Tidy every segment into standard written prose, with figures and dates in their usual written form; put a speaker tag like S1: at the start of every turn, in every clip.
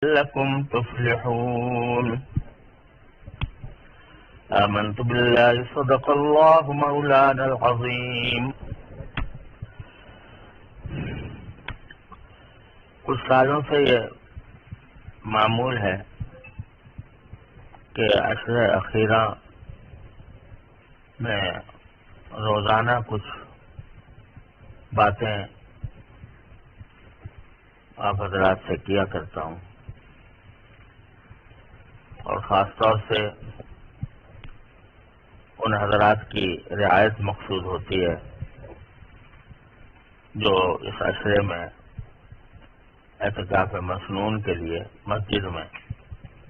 S1: لعلكم تفلحون آمنت بالله صدق الله مولانا العظیم۔ کچھ سالوں سے یہ معمول ہے کہ عشر اخیرہ میں روزانہ کچھ باتیں آپ حضرات سے کیا کرتا ہوں، اور خاص طور سے ان حضرات کی رعایت مقصود ہوتی ہے جو اس عشرے میں اعتکاف مسنون کے لیے مسجد میں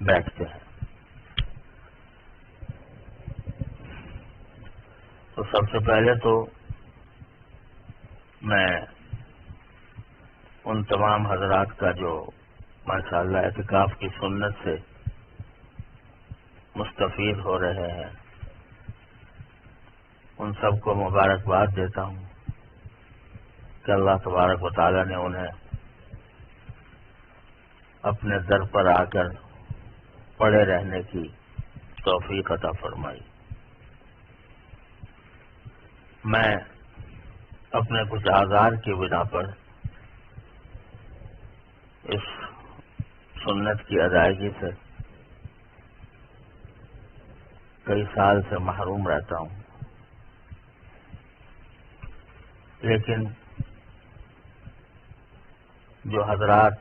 S1: بیٹھتے ہیں۔ تو سب سے پہلے تو میں ان تمام حضرات کا جو ماشاءاللہ اعتکاف کی سنت سے مستفید ہو رہے ہیں، ان سب کو مبارکباد دیتا ہوں کہ اللہ تبارک و تعالیٰ نے انہیں اپنے در پر آ کر پڑے رہنے کی توفیق عطا فرمائی۔ میں اپنے کچھ اعذار کی بنا پر اس سنت کی ادائیگی سے کئی سال سے محروم رہتا ہوں، لیکن جو حضرات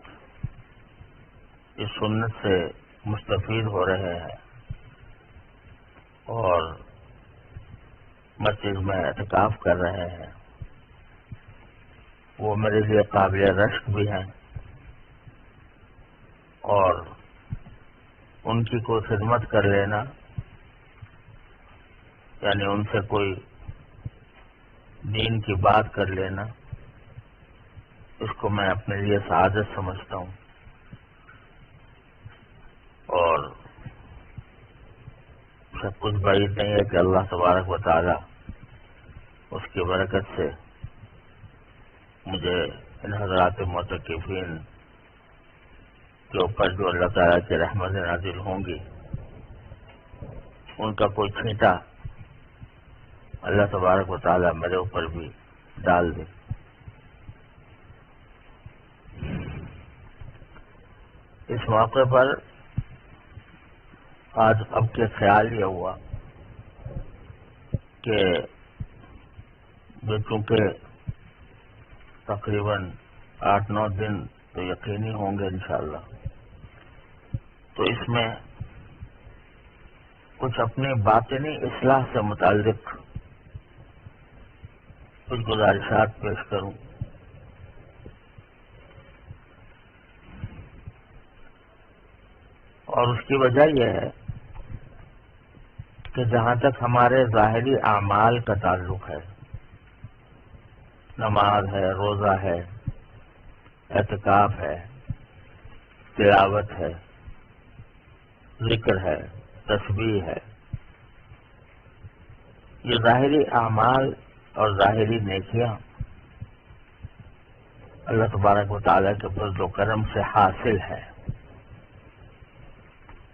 S1: اس سنت سے مستفید ہو رہے ہیں اور مسجد میں اعتکاف کر رہے ہیں، وہ میرے لیے قابل رشک بھی ہیں، اور ان کی کوئی خدمت کر لینا، یعنی ان سے کوئی دین کی بات کر لینا، اس کو میں اپنے لیے سعادت سمجھتا ہوں، اور سب کچھ بعید نہیں ہے کہ اللہ تبارک و تعالی اس کی برکت سے مجھے ان حضرات معتکفین کے اوپر جو اللہ تعالیٰ کی رحمت نازل ہوں گی، ان کا کوئی چھینٹا اللہ تبارک و تعالیٰ میرے اوپر بھی ڈال دے۔ اس موقع پر آج اب کے خیال یہ ہوا کہ جو چونکہ تقریباً 8-9 دن تو یقینی ہوں گے انشاءاللہ، تو اس میں کچھ اپنی باطنی اصلاح سے متعلق کچھ گزارشات پیش کروں۔ اور اس کی وجہ یہ ہے کہ جہاں تک ہمارے ظاہری اعمال کا تعلق ہے، نماز ہے، روزہ ہے، اعتکاف ہے، تلاوت ہے، ذکر ہے، تسبیح ہے، یہ ظاہری اعمال اور ظاہری نیکیاں اللہ تبارک و تعالیٰ کے فضل و کرم سے حاصل ہے۔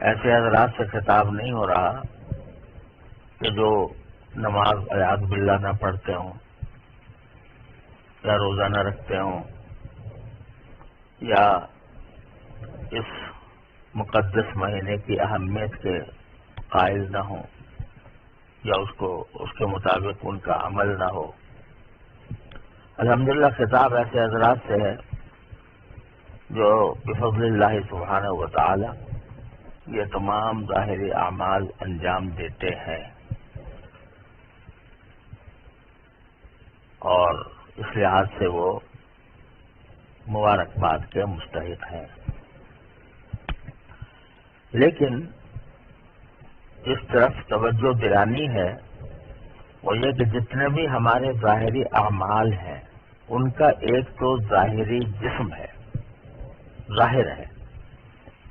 S1: ایسے حضرات سے خطاب نہیں ہو رہا کہ جو نماز اعوذ باللہ نہ پڑھتے ہوں، یا روزہ نہ رکھتے ہوں، یا اس مقدس مہینے کی اہمیت کے قائل نہ ہوں، یا اس کے مطابق ان کا عمل نہ ہو۔ الحمدللہ خطاب ایسے حضرات سے ہے جو بفضل اللہ سبحانہ و تعالی یہ تمام ظاہری اعمال انجام دیتے ہیں، اور اس لحاظ سے وہ مبارکباد کے مستحق ہیں۔ لیکن اس طرف توجہ دلانی ہے وہ یہ کہ جتنے بھی ہمارے ظاہری اعمال ہیں ان کا ایک تو ظاہری جسم ہے، ظاہر ہے،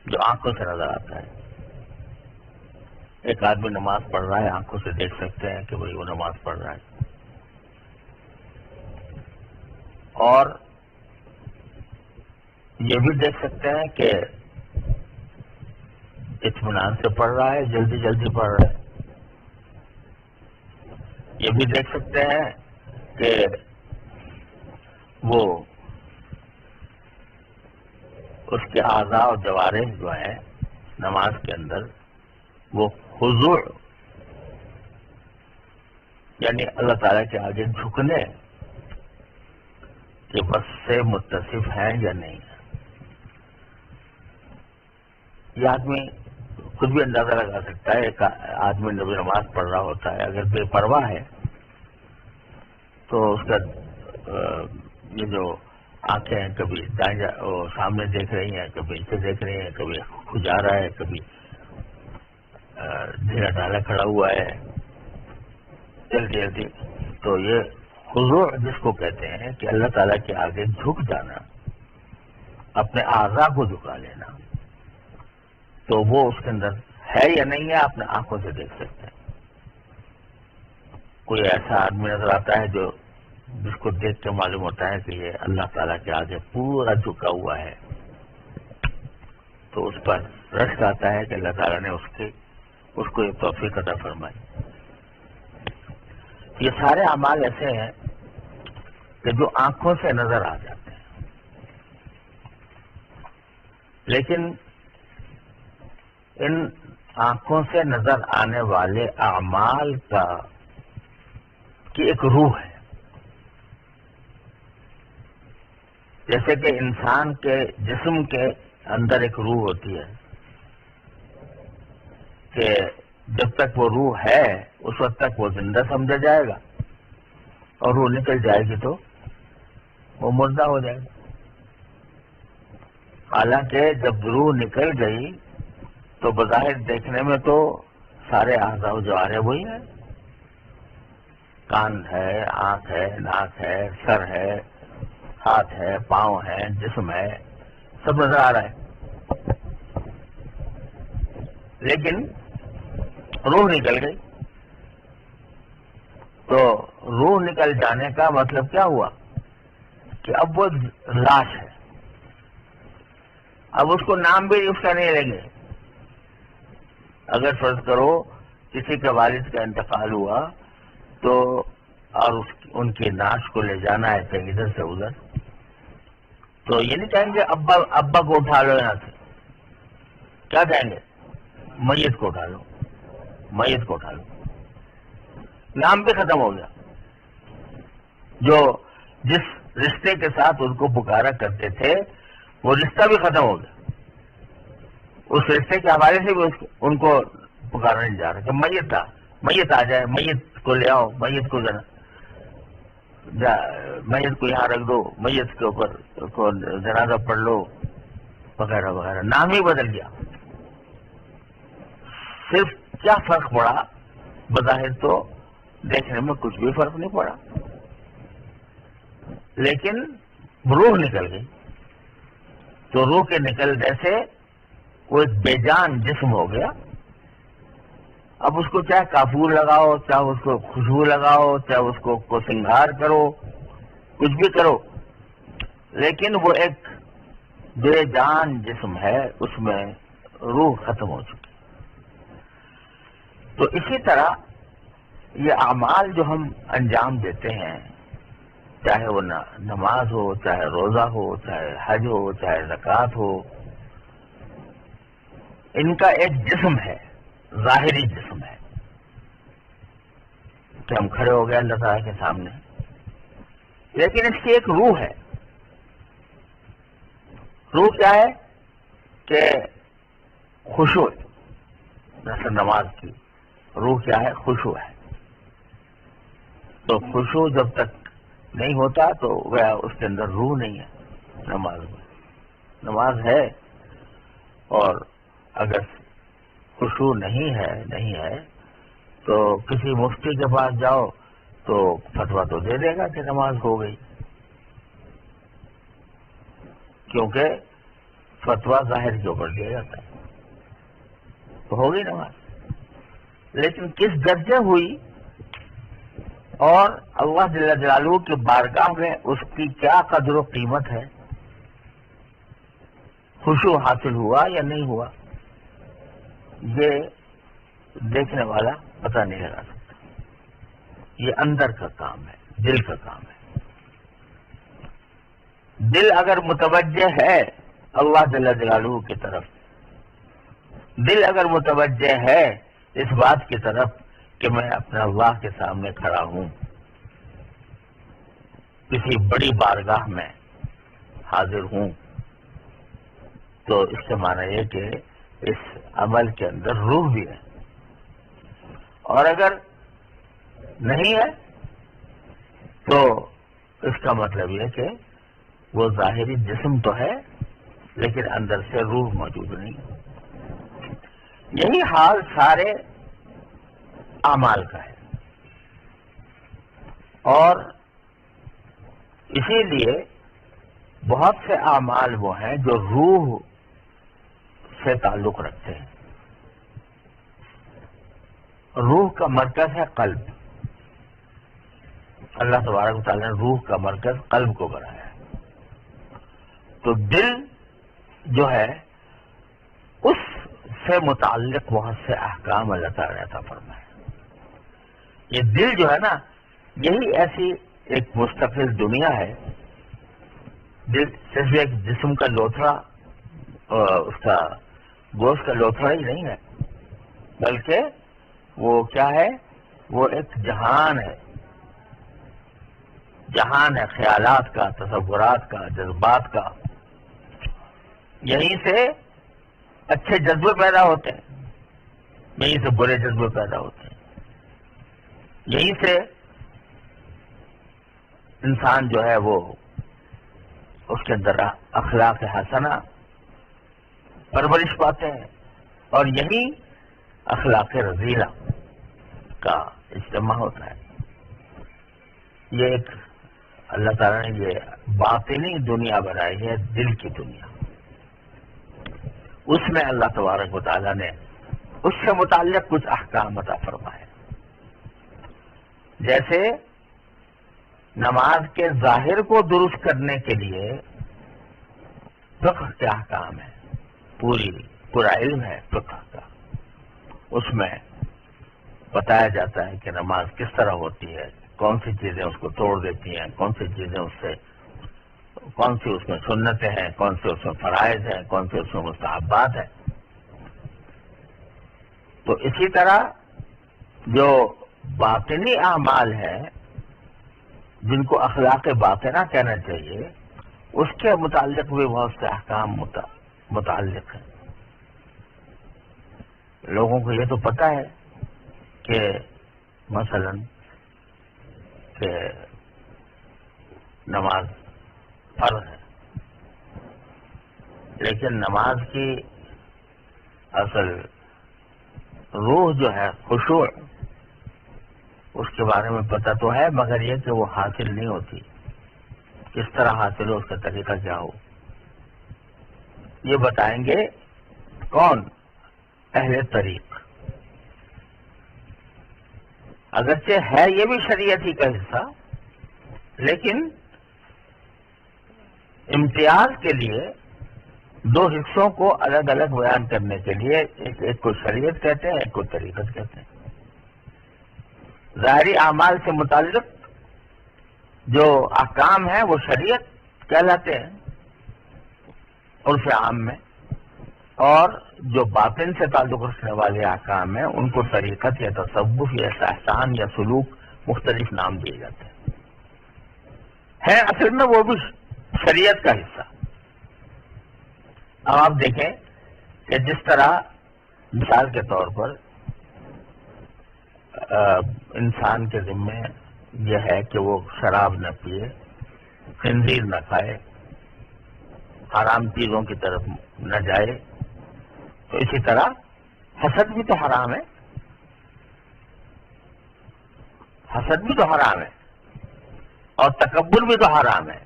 S1: جو آنکھوں سے نظر آتا ہے۔ ایک آدمی نماز پڑھ رہا ہے، آنکھوں سے دیکھ سکتے ہیں کہ بھئی وہ نماز پڑھ رہا ہے، اور یہ بھی دیکھ سکتے ہیں کہ اطمینان سے پڑھ رہا ہے، جلدی جلدی پڑھ رہا ہے۔ یہ بھی دیکھ سکتے ہیں کہ وہ اس کے اعضاء اور جوارح جو ہیں نماز کے اندر وہ خضوع یعنی اللہ تعالیٰ کے آگے جھکنے کے بس سے متصف ہیں یا نہیں۔ یہ آدمی خود بھی اندازہ لگا سکتا ہے، ایک آدمی جب نماز پڑھ رہا ہوتا ہے اگر بے پرواہ ہے تو اس کا یہ جو آنکھیں کبھی سامنے دیکھ رہی ہیں، کبھی نیچے دیکھ رہی ہیں، کبھی کھجا رہا ہے، کبھی ڈھیلا ڈھالا کھڑا ہوا ہے جلدی جلدی، تو یہ خضوع جس کو کہتے ہیں کہ اللہ تعالیٰ کے آگے جھک جانا، اپنے اعضاء کو جھکا لینا، تو وہ اس کے اندر ہے یا نہیں ہے اپنے آنکھوں سے دیکھ سکتے ہیں۔ کوئی ایسا آدمی نظر آتا ہے جو جس کو دیکھ کے معلوم ہوتا ہے کہ یہ اللہ تعالیٰ کے آگے پورا جھکا ہوا ہے، تو اس پر رشک آتا ہے کہ اللہ تعالیٰ نے اس کو یہ توفیق عطا فرمائی۔ یہ سارے اعمال ایسے ہیں کہ جو آنکھوں سے نظر آ جاتے ہیں، لیکن ان آنکھوں سے نظر آنے والے اعمال کی ایک روح ہے۔ جیسے کہ انسان کے جسم کے اندر ایک روح ہوتی ہے کہ جب تک وہ روح ہے اس وقت تک وہ زندہ سمجھا جائے گا، اور روح نکل جائے گی تو وہ مردہ ہو جائے گا۔ حالانکہ جب روح نکل گئی تو بظاہر دیکھنے میں تو سارے اعضاء و جوارح وہی ہیں، کان ہے، آنکھ ہے، ناک ہے، سر ہے، ہاتھ ہے، پاؤں ہے، جسم ہے، سب نظر آ رہا ہے، لیکن روح نکل گئی۔ تو روح نکل جانے کا مطلب کیا ہوا کہ اب وہ لاش ہے، اب اس کو نام بھی اس کا نہیں لیں گے۔ اگر فرض کرو کسی کے والد کا انتقال ہوا تو اور ان کی نعش کو لے جانا ہے کہیں ادھر سے ادھر، تو یہ نہیں کہیں گے ابا کو اٹھا لو یہاں سے، کیا کہیں گے؟ میت کو اٹھا لو، میت کو اٹھا لو۔ نام بھی ختم ہو گیا، جو جس رشتے کے ساتھ ان کو پکارا کرتے تھے وہ رشتہ بھی ختم ہو گیا، اس رشتے کے حوالے سے بھی ان کو پکارا نہیں جا رہا کہ میت تھا، میت آ جائے، میت کو لے آؤ، میت کو میت کو یہاں رکھ دو، میت کے اوپر کو جنازہ پڑھ لو وغیرہ وغیرہ، نام ہی بدل گیا۔ صرف کیا فرق پڑا؟ بظاہر تو دیکھنے میں کچھ بھی فرق نہیں پڑا، لیکن روح نکل گئی، تو روح کے نکلنے سے وہ ایک بے جان جسم ہو گیا۔ اب اس کو چاہے کافور لگاؤ، چاہے اس کو خوشبو لگاؤ، چاہے اس کو سنگھار کرو، کچھ بھی کرو، لیکن وہ ایک بے جان جسم ہے، اس میں روح ختم ہو چکی۔ تو اسی طرح یہ اعمال جو ہم انجام دیتے ہیں، چاہے وہ نماز ہو، چاہے روزہ ہو، چاہے حج ہو، چاہے زکوٰۃ ہو، ان کا ایک جسم ہے، ظاہری جسم ہے کہ ہم کھڑے ہو گئے اللہ تعالیٰ کے سامنے، لیکن اس کی ایک روح ہے۔ روح کیا ہے کہ خشوع، جیسے نماز کی روح کیا ہے؟ خشوع ہے۔ تو خشوع جب تک نہیں ہوتا تو وہ اس کے اندر روح نہیں ہے نماز میں۔ نماز ہے، اور اگر خشوع نہیں ہے تو کسی مفتی کے پاس جاؤ تو فتویٰ تو دے دے گا کہ نماز ہو گئی، کیونکہ فتویٰ ظاہر کے اوپر دیا جاتا ہے، تو ہو گئی نماز۔ لیکن کس درجے ہوئی اور اللہ جل جلالہ کی بارگاہ میں اس کی کیا قدر و قیمت ہے، خشوع حاصل ہوا یا نہیں ہوا، یہ دیکھنے والا پتہ نہیں لگا سکتا. یہ اندر کا کام ہے، دل کا کام ہے. دل اگر متوجہ ہے اللہ جل جلالہ کی طرف، دل اگر متوجہ ہے اس بات کی طرف کہ میں اپنے اللہ کے سامنے کھڑا ہوں، کسی بڑی بارگاہ میں حاضر ہوں، تو اس سے معنی یہ کہ اس عمل کے اندر روح بھی ہے. اور اگر نہیں ہے تو اس کا مطلب یہ کہ وہ ظاہری جسم تو ہے لیکن اندر سے روح موجود نہیں. یہی حال سارے اعمال کا ہے. اور اسی لیے بہت سے اعمال وہ ہیں جو روح سے تعلق رکھتے ہیں. روح کا مرکز ہے قلب. اللہ تبارک و تعالیٰ نے روح کا مرکز قلب کو بنایا ہے. تو دل جو ہے اس سے متعلق بہت سے احکام اللہ تعالیٰ نے عطا فرمائے. یہ دل جو ہے نا، یہی ایسی ایک مستقل دنیا ہے. دل صرف ایک جسم کا لوتھڑا، اس کا گوشت کا لوتھڑا ہی نہیں ہے، بلکہ وہ کیا ہے؟ وہ ایک جہان ہے. جہان ہے خیالات کا، تصورات کا، جذبات کا. یہیں سے اچھے جذبے پیدا ہوتے ہیں، یہیں سے برے جذبے پیدا ہوتے ہیں. یہیں سے انسان جو ہے وہ اس کے اندر اخلاق حسنہ پرورش پاتے ہیں، اور یہی اخلاق رذیلہ کا اجتماع ہوتا ہے. یہ ایک اللہ تعالیٰ نے یہ باطنی دنیا بنائی ہے، دل کی دنیا. اس میں اللہ تبارک و تعالیٰ نے اس سے متعلق کچھ احکام عطا فرمائے. جیسے نماز کے ظاہر کو درست کرنے کے لیے فقہ کے احکام ہے، پورا علم ہے فقہ کا. اس میں بتایا جاتا ہے کہ نماز کس طرح ہوتی ہے، کون سی چیزیں اس کو توڑ دیتی ہیں، کون سی چیزیں کون سی اس میں سنتیں ہیں، کون سی اس میں فرائض ہیں، کون سی اس میں مستحبات ہیں. تو اسی طرح جو باطنی اعمال ہیں جن کو اخلاق باطنہ کہنا چاہیے، اس کے متعلق بھی بہت سے احکام متعلق ہیں. لوگوں کو یہ تو پتہ ہے کہ مثلا کہ نماز فرض ہے، لیکن نماز کی اصل روح جو ہے خشوع، اس کے بارے میں پتہ تو ہے، مگر یہ کہ وہ حاصل نہیں ہوتی. کس طرح حاصل ہو، اس کا طریقہ کیا ہو، یہ بتائیں گے کون؟ اہل طریق. اگرچہ ہے یہ بھی شریعت ہی کا حصہ، لیکن امتیاز کے لیے دو حصوں کو الگ الگ بیان کرنے کے لیے ایک کو شریعت کہتے ہیں، ایک کو طریقت کہتے ہیں. ظاہری اعمال سے متعلق جو احکام ہیں وہ شریعت کہلاتے ہیں عرف عام میں، اور جو باطن سے تعلق رکھنے والے احکام ہیں ان کو طریقت یا تصوف یا احسان یا سلوک مختلف نام دیے جاتے ہیں. ہے اصل میں وہ بھی شریعت کا حصہ. اب آپ دیکھیں کہ جس طرح مثال کے طور پر انسان کے ذمے یہ ہے کہ وہ شراب نہ پیے، خنزیر نہ کھائے، حرام چیزوں کی طرف نہ جائے، تو اسی طرح حسد بھی تو حرام ہے. حسد بھی تو حرام ہے، اور تکبر بھی تو حرام ہے،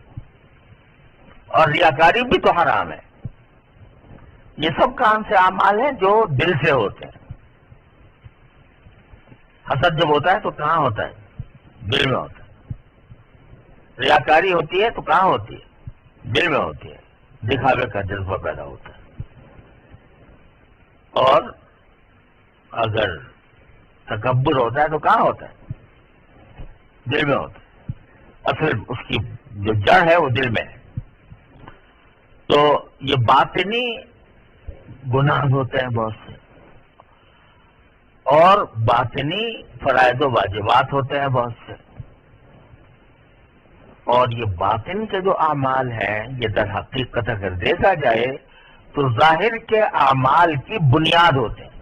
S1: اور ریاکاری بھی تو حرام ہے. یہ سب کام سے اعمال ہیں جو دل سے ہوتے ہیں. حسد جب ہوتا ہے تو کہاں ہوتا ہے؟ دل میں ہوتا ہے. ریاکاری ہوتی ہے تو کہاں ہوتی ہے؟ دل میں ہوتی ہے. دکھاوے کا جذبہ پیدا ہوتا ہے. اور اگر تکبر ہوتا ہے تو کہاں ہوتا ہے؟ دل میں ہوتا ہے. اصل اس کی جو جڑ ہے وہ دل میں ہے. تو یہ باطنی گناہ ہوتے ہیں بہت سے، اور باطنی فرائض و واجبات ہوتے ہیں بہت سے. اور یہ باطن کے جو اعمال ہیں یہ در حقیقت اگر دیکھا جائے تو ظاہر کے اعمال کی بنیاد ہوتے ہیں.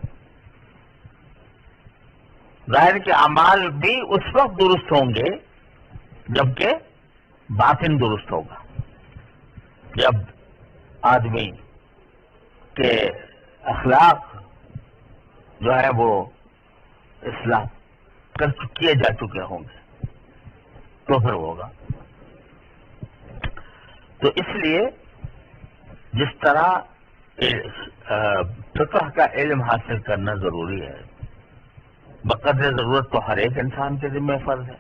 S1: ظاہر کے اعمال بھی اس وقت درست ہوں گے جبکہ باطن درست ہوگا. جب آدمی کے اخلاق جو ہے وہ اصلاح کیے جا چکے ہوں گے تو پھر ہوگا. تو اس لیے جس طرح فقہ کا علم حاصل کرنا ضروری ہے، بقدر ضرورت تو ہر ایک انسان کے ذمہ فرض ہے،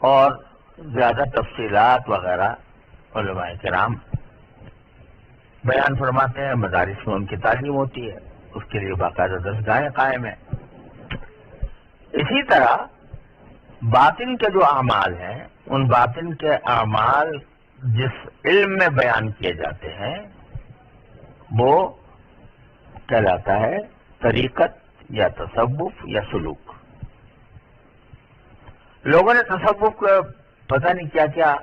S1: اور زیادہ تفصیلات وغیرہ علماء کرام بیان فرماتے ہیں. مدارس میں ان کی تعلیم ہوتی ہے، اس کے لیے باقاعدہ درسگاہیں قائم ہیں. اسی طرح باطن کے جو اعمال ہیں، ان باطن کے اعمال جس علم میں بیان کیے جاتے ہیں وہ کہلاتا ہے طریقت یا تصوف یا سلوک. لوگوں نے تصوف کو پتہ نہیں کیا کیا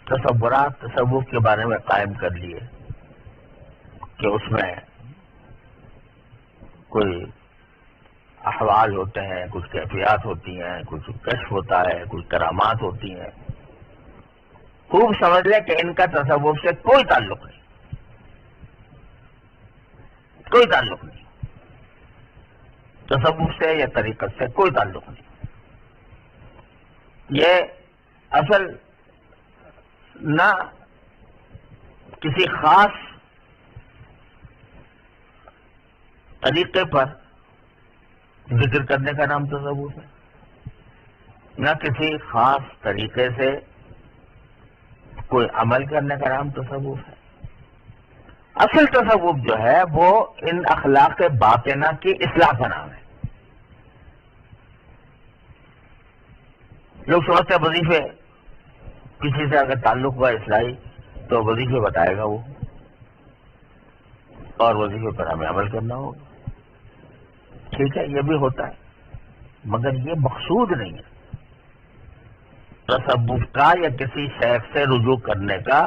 S1: تصورات تصوف کے بارے میں قائم کر لیے کہ اس میں کوئی احوال ہوتے ہیں، کچھ کیفیات ہوتی ہیں، کچھ کشف ہوتا ہے، کچھ کرامات ہوتی ہیں. خوب سمجھ لیں کہ ان کا تصوف سے کوئی تعلق نہیں، کوئی تعلق نہیں. تصوف سے یا طریقت سے کوئی تعلق نہیں. یہ اصل نہ کسی خاص طریقے پر ذکر کرنے کا نام تصوف ہے، نہ کسی خاص طریقے سے کوئی عمل کرنے کا نام تصوف ہے. اصل تصوف جو ہے وہ ان اخلاق باطنہ کی اصلاح کا نام ہے. لوگ سمجھتے ہیں وظیفے، کسی سے اگر تعلق ہوا اصلاحی تو وظیفے بتائے گا وہ، اور وظیفے پر ہمیں عمل کرنا ہوگا. ٹھیک ہے، یہ بھی ہوتا ہے، مگر یہ مقصود نہیں ہے. تصوف کا یا کسی شیخ سے رجوع کرنے کا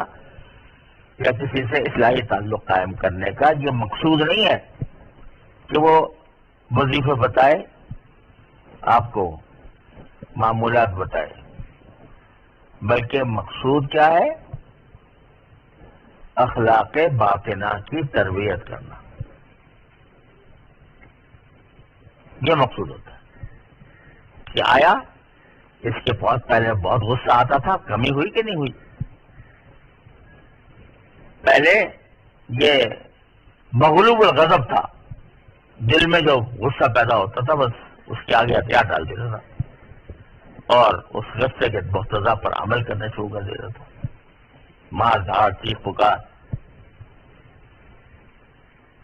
S1: یا کسی سے اصلاحی تعلق قائم کرنے کا یہ مقصود نہیں ہے کہ وہ وظیفے بتائے، آپ کو معمولات بتائے، بلکہ مقصود کیا ہے؟ اخلاق باطنہ کی تربیت کرنا. یہ مقصود ہوتا ہے کہ آیا اس کے بہت پہلے بہت غصہ آتا تھا، کمی ہوئی کہ نہیں ہوئی؟ پہلے یہ مغلوب الغضب تھا، دل میں جو غصہ پیدا ہوتا تھا بس اس کے آگے ہتھیار ڈال دیتا تھا اور اس غصے کے مقتضا پر عمل کرنا شروع کر دیتا تھا. مار دھاڑ چیخ پکار.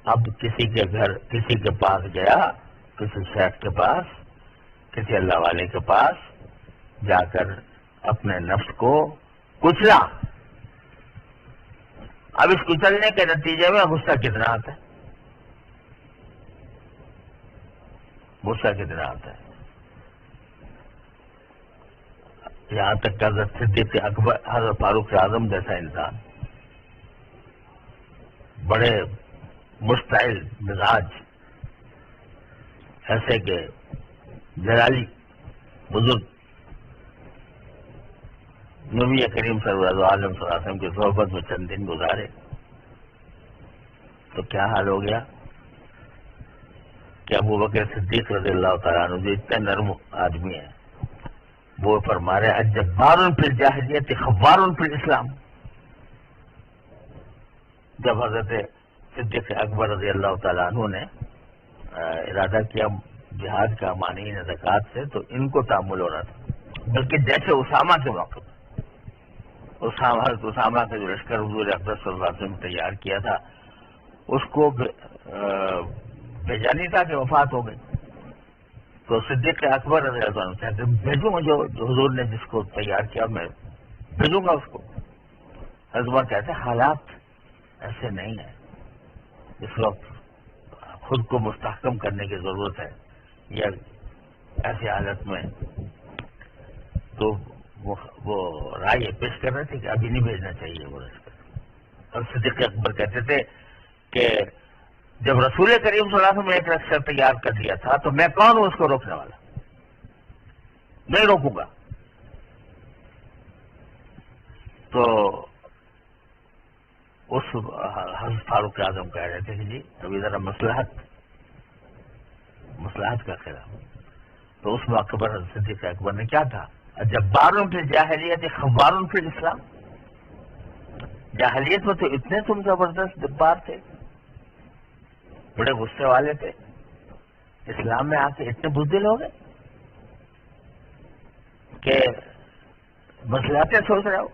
S1: اب کسی کے گھر کسی کے پاس گیا، کسی شیخ کے پاس، کسی اللہ والے کے پاس جا کر اپنے نفس کو کچلا. اب اس کچلنے کے نتیجے میں غصہ کتنا آتا ہے؟ غصہ کتنا آتا ہے؟ یہاں تک کہ حضرت صدیق اکبر، حضرت فاروق اعظم جیسا انسان، بڑے مشتعل مزاج، ایسے کہ جلالی بزرگ نبی کریم صلی اللہ علیہ وسلم کی صحبت میں چند دن گزارے تو کیا حال ہو گیا کہ ابو بکر صدیق رضی اللہ تعالیٰ عنہ جو اتنے نرم آدمی ہیں وہ فرما رہے اجبار فی الجاہلیت خوار فی الاسلام. جب حضرت صدیق اکبر رضی اللہ تعالیٰ عنہ نے ارادہ کیا جہاد کا مانعین زکوٰۃ سے تو ان کو تعامل ہو رہا تھا، بلکہ جیسے اسامہ کے موقع اسامہ کا جو لشکر حضور اقدس صلی اللہ علیہ وسلم تیار کیا تھا اس کو بھیجا نہیں تھا کہ وفات ہو گئی. تو صدیق اکبر رضی اللہ عنہ کہتے بھیجوں گا جو حضور نے جس کو تیار کیا میں بھیجوں گا اس کو. حضرت عمر کہتے حالات ایسے نہیں ہیں، اس وقت خود کو مستحکم کرنے کی ضرورت ہے، یا ایسی حالت میں تو وہ رائے پیش کر رہے تھے کہ ابھی نہیں بھیجنا چاہیے وہ رشتے. اور صدیق اکبر کہتے تھے کہ جب رسول کریم صلی اللہ علیہ وسلم نے ایک لشکر تیار کر دیا تھا تو میں کون ہوں اس کو روکنے والا؟ نہیں روکوں گا. تو اس حضرت فاروق اعظم کہہ رہے تھے کہ جی ابھی ذرا مصلحت کا خلاف. تو اس موقع پر حضرت صدیق اکبر نے کیا کہا؟ جباروں کی جاہلیت خباروں فی الاسلام. جاہلیت میں تو اتنے تم زبردست جبار تھے، بڑے غصے والے تھے، اسلام میں آ کے اتنے بزدل ہو گئے کہ مصلحتیں سوچ رہے ہو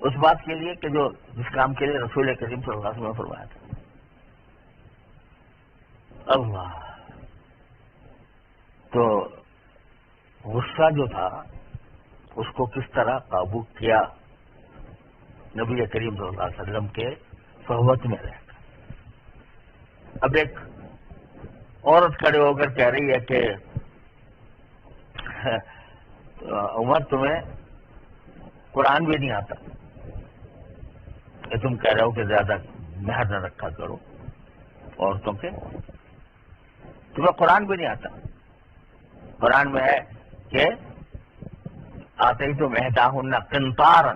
S1: اس بات کے لیے کہ جس کام کے لیے رسول کریم صلی اللہ علیہ وسلم نے فرمایا تھا. اللہ. تو غصہ جو تھا اس کو کس طرح قابو کیا نبی کریم صلی اللہ علیہ وسلم کے صحبت میں رہ کر. اب ایک عورت کھڑے ہو کر کہہ رہی ہے کہ عمر تمہیں قرآن بھی نہیں آتا، کہ تم کہہ رہے ہو کہ زیادہ مہر نہ رکھا کرو عورتوں کے، تمہیں قرآن بھی نہیں آتا. قرآن میں ہے کہ آتے ہی تو احداہن قنطارا.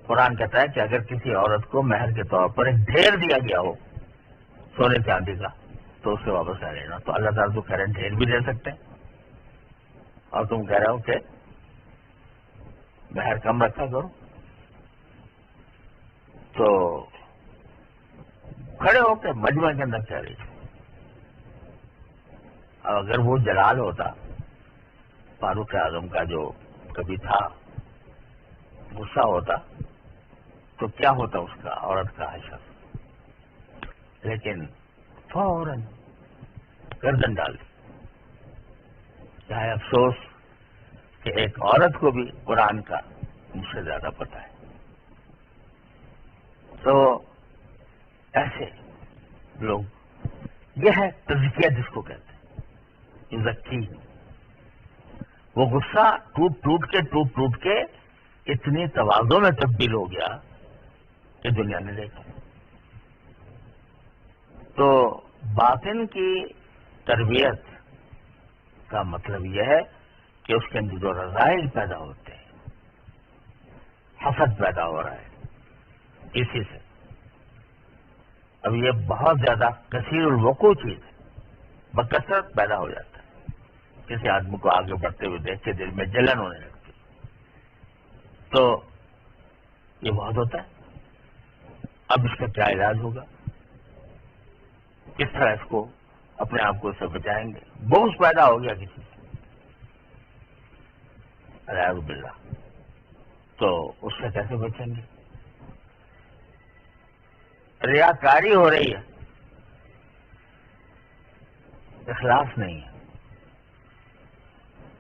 S1: قرآن کہتا ہے کہ اگر کسی عورت کو مہر کے طور پر ایک ڈھیر دیا گیا ہو سونے چاندی کا تو اس سے واپس لے لینا. تو اللہ تعالیٰ تو کہہ رہے ہیں ڈھیر بھی دے سکتے ہیں، اور تم کہہ رہے ہو کہ مہر کم رکھا کرو. تو کھڑے ہو کے مجمع کے اندر کہہ رہی تھی. اگر وہ جلال ہوتا فاروق اعظم کا جو کبھی تھا، غصہ ہوتا تو کیا ہوتا اس کا عورت کا حشر. لیکن فوراً گردن ڈال دی. چاہے افسوس کہ ایک عورت کو بھی قرآن کا مجھ سے زیادہ پتہ ہے. تو ایسے لوگ، یہ ہے تزکیہ جس کو کہتے ہیں، زکی. وہ غصہ ٹوٹ کے اتنی تواضع میں تبدیل ہو گیا کہ دنیا نے دیکھا. تو باطن کی تربیت کا مطلب یہ ہے کہ اس کے اندر جو رذائل پیدا ہوتے ہیں، حسد پیدا ہو رہا ہے اسی سے. اب یہ بہت زیادہ کثیر الوقوع چیز ہے، بکثرت پیدا ہو جاتا ہے. کسی آدمی کو آگے بڑھتے ہوئے دیکھ کے دل میں جلن ہونے لگتی، تو یہ بہت ہوتا ہے. اب اس کا کیا علاج ہوگا؟ کس طرح اس کو اپنے آپ کو اس سے بچائیں گے؟ بغض پیدا ہو گیا کسی سے، اعوذ باللہ، تو اس سے کیسے بچیں گے؟ ریاکاری ہو رہی ہے، اخلاص نہیں ہے.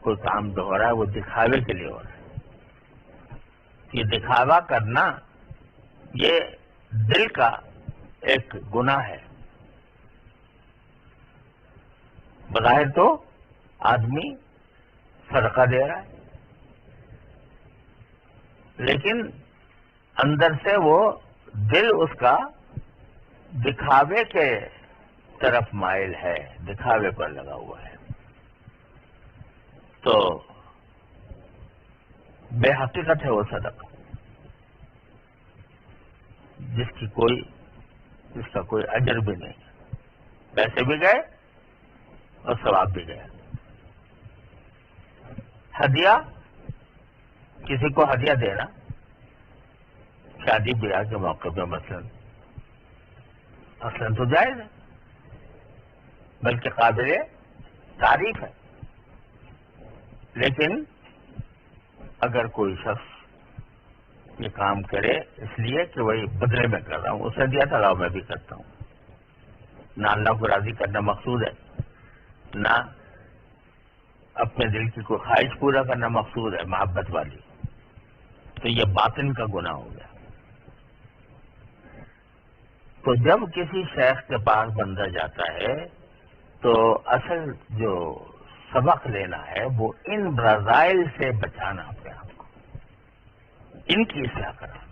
S1: کوئی کام جو ہو رہا ہے وہ دکھاوے کے لیے ہو رہا ہے. یہ دکھاوا کرنا یہ دل کا ایک گناہ ہے. بظاہر تو آدمی صدقہ دے رہا ہے، لیکن اندر سے وہ دل اس کا دکھاوے کے طرف مائل ہے، دکھاوے پر لگا ہوا ہے. تو بے حقیقت ہے وہ صدقہ جس کا کوئی اجر بھی نہیں. پیسے بھی گئے اور ثواب بھی گیا. ہدیہ، کسی کو ہدیہ دینا شادی بیاہ کے موقع پہ مثلاً تو جائز ہے، بلکہ قابل تعریف ہے. لیکن اگر کوئی شخص یہ کام کرے اس لیے کہ وہی بدلے میں کر رہا ہوں، اسے دیا تھا لاؤ میں بھی کرتا ہوں، نہ اللہ کو راضی کرنا مقصود ہے، نہ اپنے دل کی کوئی خواہش پورا کرنا مقصود ہے محبت والی، تو یہ باطن کا گناہ ہو گیا۔ تو جب کسی شیخ کے پاس بندہ جاتا ہے تو اصل جو سبق لینا ہے وہ ان رذائل سے بچانا اپنے آپ کو، ان کی اصلاح کرانا،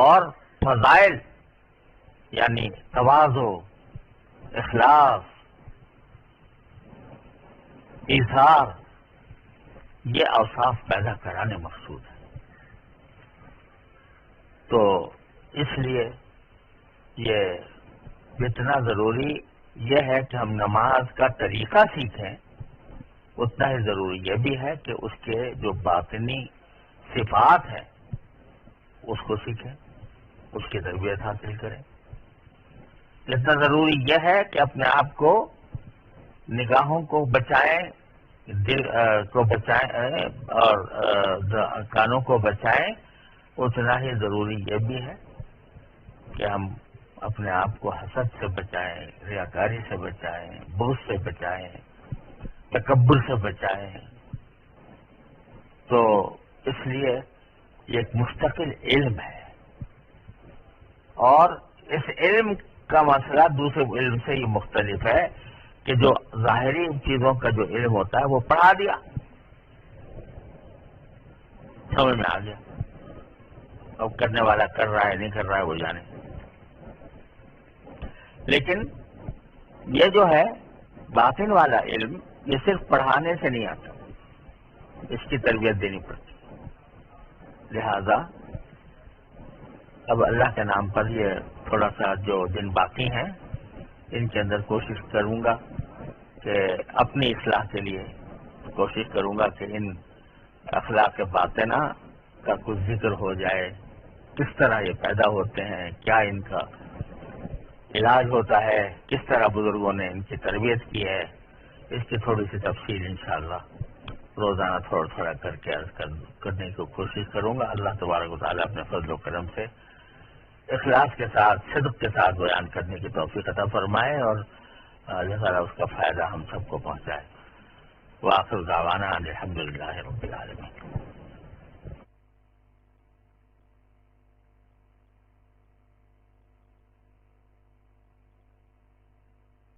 S1: اور فضائل یعنی تواضع، اخلاص، ایثار، یہ اوصاف پیدا کرانے مقصود ہے۔ تو اس لیے یہ جتنا ضروری یہ ہے کہ ہم نماز کا طریقہ سیکھیں، اتنا ہی ضروری یہ بھی ہے کہ اس کے جو باطنی صفات ہیں اس کو سیکھیں، اس کی تربیت حاصل کریں۔ جتنا ضروری یہ ہے کہ اپنے آپ کو نگاہوں کو بچائیں، دل کو بچائیں اور کانوں کو بچائیں، اتنا ہی ضروری یہ بھی ہے کہ ہم اپنے آپ کو حسد سے بچائیں، ریاکاری سے بچائیں، بغض سے بچائیں، تکبر سے بچائیں۔ تو اس لیے یہ ایک مستقل علم ہے، اور اس علم کا مسئلہ دوسرے علم سے یہ مختلف ہے کہ جو ظاہری چیزوں کا جو علم ہوتا ہے وہ پڑھا دیا، سمجھ میں آ گیا، اب کرنے والا کر رہا ہے نہیں کر رہا ہے وہ جانے۔ لیکن یہ جو ہے باطن والا علم، یہ صرف پڑھانے سے نہیں آتا، اس کی تربیت دینی پڑتی۔ لہذا اب اللہ کے نام پر یہ تھوڑا سا جو دن باقی ہیں ان کے اندر کوشش کروں گا کہ اپنی اصلاح کے لیے کوشش کروں گا کہ ان اخلاق باطنہ کا کچھ ذکر ہو جائے، کس طرح یہ پیدا ہوتے ہیں، کیا ان کا علاج ہوتا ہے، کس طرح بزرگوں نے ان کی تربیت کی ہے، اس کی تھوڑی سی تفصیل انشاءاللہ روزانہ تھوڑا تھوڑا کر کے عرض کرنے کی کوشش کروں گا۔ اللہ تبارک و تعالیٰ اپنے فضل و کرم سے اخلاص کے ساتھ، صدق کے ساتھ بیان کرنے کی توفیق عطا فرمائے، اور اللہ تعالیٰ اس کا فائدہ ہم سب کو پہنچائے۔ وآخر دعوانا الحمدللہ رب العالمین۔